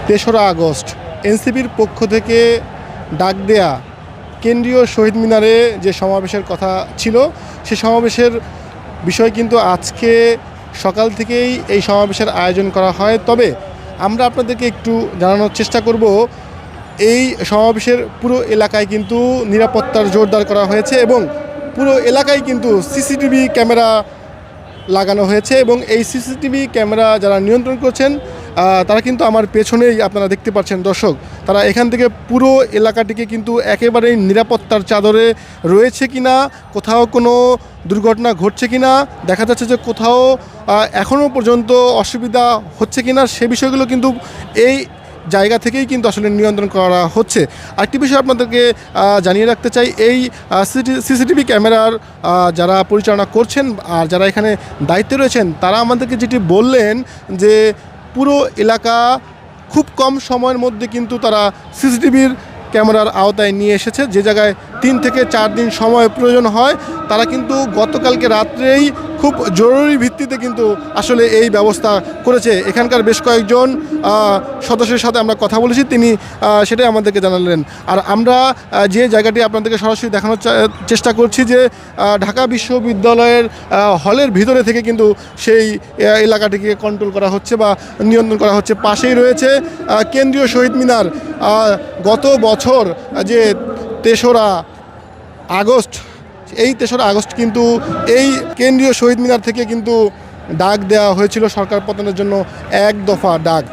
তেসরা আগস্ট এনসিপির পক্ষ থেকে ডাক দেয়া কেন্দ্রীয় শহীদ মিনারে যে সমাবেশের কথা ছিল, সে সমাবেশের বিষয় কিন্তু আজকে সকাল থেকেই এই সমাবেশের আয়োজন করা হয়। তবে আমরা আপনাদেরকে একটু জানানোর চেষ্টা করব, এই সমাবেশের পুরো এলাকায় কিন্তু নিরাপত্তার জোরদার করা হয়েছে এবং পুরো এলাকায় কিন্তু সিসিটিভি ক্যামেরা লাগানো হয়েছে এবং এই সিসিটিভি ক্যামেরা যারা নিয়ন্ত্রণ করছেন তারা কিন্তু আমার পেছনেই আপনারা দেখতে পাচ্ছেন দর্শক। তারা এখান থেকে পুরো এলাকাটিকে কিন্তু একেবারেই নিরাপত্তার চাদরে রয়েছে কিনা, কোথাও কোনো দুর্ঘটনা ঘটছে কিনা, দেখা যাচ্ছে যে কোথাও এখনও পর্যন্ত অসুবিধা হচ্ছে কিনা, সে বিষয়গুলো কিন্তু এই জায়গা থেকেই কিন্তু আসলে নিয়ন্ত্রণ করা হচ্ছে। আরেকটি বিষয় আপনাদেরকে জানিয়ে রাখতে চাই, এই সিসিটিভি ক্যামেরার যারা পরিচালনা করছেন আর যারা এখানে দায়িত্বে রয়েছেন, তারা আমাদেরকে যেটি বললেন যে পুরো এলাকা খুব কম সময়ের মধ্যে কিন্তু তারা সিসিটিভির ক্যামেরার আওতায় নিয়ে এসেছে। যে জায়গায় 3 থেকে 4 দিন সময় প্রয়োজন হয়, তারা কিন্তু গতকালকে রাত্রেই খুব জরুরি ভিত্তিতে কিন্তু আসলে এই ব্যবস্থা করেছে। এখানকার বেশ কয়েকজন সদস্যের সাথে আমরা কথা বলেছি, তিনি সেটাই আমাদেরকে জানালেন। আর আমরা যে জায়গাটি আপনাদেরকে সরাসরি দেখানোর চেষ্টা করছি, যে ঢাকা বিশ্ববিদ্যালয়ের হলের ভিতরে থেকে কিন্তু সেই এলাকাটিকে কন্ট্রোল করা হচ্ছে বা নিয়ন্ত্রণ করা হচ্ছে। পাশেই রয়েছে কেন্দ্রীয় শহীদ মিনার। গত বছর যে 3রা আগস্ট, এই 3রা আগস্ট কিন্তু এই কেন্দ্রীয় শহীদ মিনার থেকে কিন্তু ডাক দেওয়া হয়েছিল সরকার পতনের জন্য, এক দফা ডাক।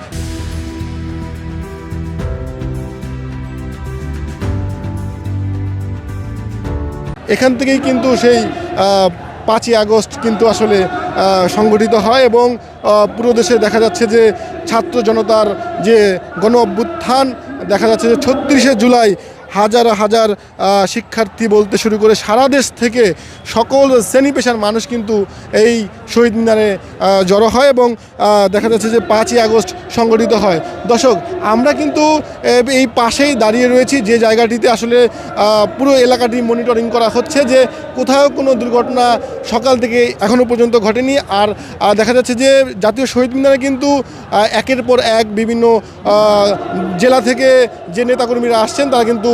এখান থেকেই কিন্তু সেই 5ই আগস্ট কিন্তু আসলে সংগঠিত হয় এবং পুরো দেশে দেখা যাচ্ছে যে ছাত্র জনতার যে গণ অভ্যুত্থান, দেখা যাচ্ছে যে 36শে জুলাই হাজার হাজার শিক্ষার্থী বলতে শুরু করে সারা দেশ থেকে সকল শ্রেণী পেশার মানুষ কিন্তু এই শহীদ মিনারে জড়ো হয় এবং দেখা যাচ্ছে যে 5ই আগস্ট সংগঠিত হয়। দর্শক, আমরা কিন্তু এই পাশেই দাঁড়িয়ে রয়েছি, যে জায়গাটিতে আসলে পুরো এলাকাটি মনিটরিং করা হচ্ছে যে কোথাও কোনো দুর্ঘটনা সকাল থেকে এখনও পর্যন্ত ঘটেনি। আর দেখা যাচ্ছে যে জাতীয় শহীদ মিনারে কিন্তু একের পর এক বিভিন্ন জেলা থেকে যে নেতাকর্মীরা আসছেন, তারা কিন্তু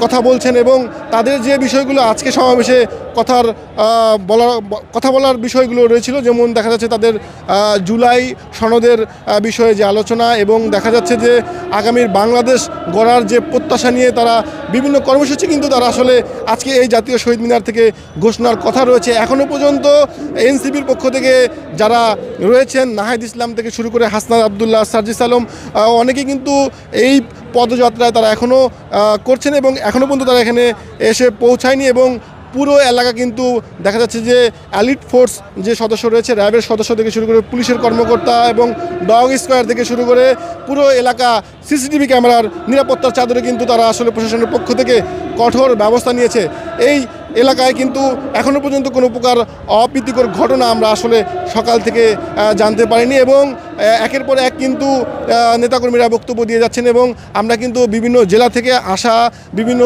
কথা বলছেন এবং তাদের যে বিষয়গুলো আজকে সমাবেশে কথা বলার বিষয়গুলো রয়েছিল, যেমন দেখা যাচ্ছে তাদের জুলাই সনদের বিষয়ে যে আলোচনা এবং দেখা যাচ্ছে যে আগামীর বাংলাদেশ গড়ার যে প্রত্যাশা নিয়ে তারা বিভিন্ন কর্মসূচি কিন্তু তারা আসলে আজকে এই জাতীয় শহীদ মিনার থেকে ঘোষণার কথা রয়েছে। এখনও পর্যন্ত এনসিপির পক্ষ থেকে যারা রয়েছেন, নাহিদ ইসলাম থেকে শুরু করে হাসনাত আবদুল্লাহ, সার্জিস আলম, অনেকেই কিন্তু এই পদযাত্রায় তারা এখনও করছেন এবং এখনও পর্যন্ত তারা এখানে এসে পৌঁছায়নি এবং পুরো এলাকা কিন্তু দেখা যাচ্ছে যে এলিট ফোর্স যে সদস্য রয়েছে, র্যাবের সদস্য থেকে শুরু করে পুলিশের কর্মকর্তা এবং ডগ স্কোয়ার থেকে শুরু করে পুরো এলাকা সিসিটিভি ক্যামেরার নিরাপত্তার চাদরে কিন্তু তারা আসলে প্রশাসনের পক্ষ থেকে কঠোর ব্যবস্থা নিয়েছে। এই এলাকায় কিন্তু এখনও পর্যন্ত কোনো প্রকার অপ্রীতিকর ঘটনা আমরা আসলে সকাল থেকে জানতে পারিনি এবং একের পর এক কিন্তু নেতাকর্মীরা বক্তব্য দিয়ে যাচ্ছেন এবং আমরা কিন্তু বিভিন্ন জেলা থেকে আসা বিভিন্ন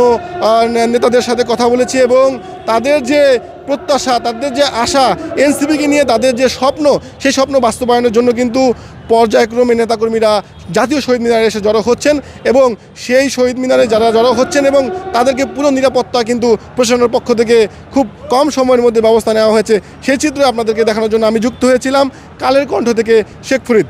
নেতাদের সাথে কথা বলেছি এবং তাদের যে প্রত্যাশা, তাদের যে আশা, এনসিপিকে নিয়ে তাদের যে স্বপ্ন, সেই স্বপ্ন বাস্তবায়নের জন্য কিন্তু পর্যায়ক্রমে নেতাকর্মীরা জাতীয় শহীদ মিনারে এসে জড়ো হচ্ছেন এবং সেই শহীদ মিনারে যারা জড়ো হচ্ছেন এবং তাদেরকে পুরো নিরাপত্তা কিন্তু প্রশাসনের পক্ষ থেকে খুব কম সময়ের মধ্যে ব্যবস্থা নেওয়া হয়েছে। সেই চিত্র আপনাদেরকে দেখানোর জন্য আমি যুক্ত হয়েছিলাম কালের কণ্ঠ থেকে শেখ ফরিদ।